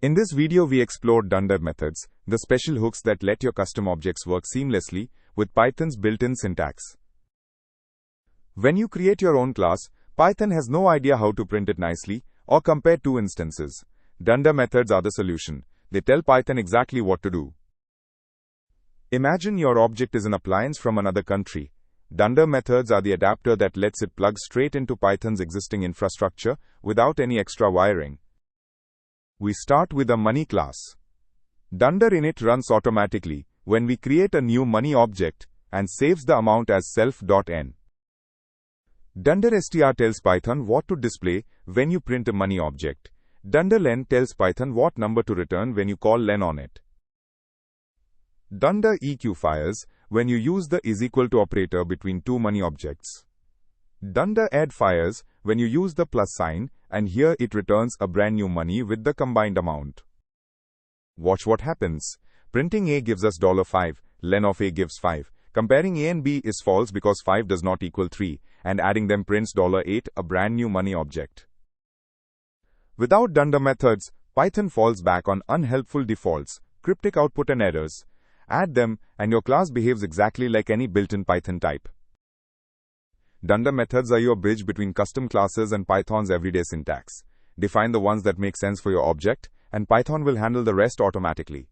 In this video we explored Dunder methods, the special hooks that let your custom objects work seamlessly with Python's built-in syntax. When you create your own class, Python has no idea how to print it nicely or compare two instances. Dunder methods are the solution. They tell Python exactly what to do. Imagine your object is an appliance from another country. Dunder methods are the adapter that lets it plug straight into Python's existing infrastructure without any extra wiring. We start with a money class. Dunder init runs automatically when we create a new money object and saves the amount as self.n. Dunder str tells Python what to display when you print a money object. Dunder len tells Python what number to return when you call len on it. Dunder eq fires when you use the is equal to operator between two money objects. Dunder add fires when you use the plus sign, and here it returns a brand new money with the combined amount. Watch what happens. Printing a gives us $5, len of a gives 5. Comparing a and b is false because 5 does not equal 3, and adding them prints $8, a brand new money object. Without Dunder methods, Python falls back on unhelpful defaults, cryptic output and errors. Add them, and your class behaves exactly like any built-in Python type. Dunder methods are your bridge between custom classes and Python's everyday syntax. Define the ones that make sense for your object, and Python will handle the rest automatically.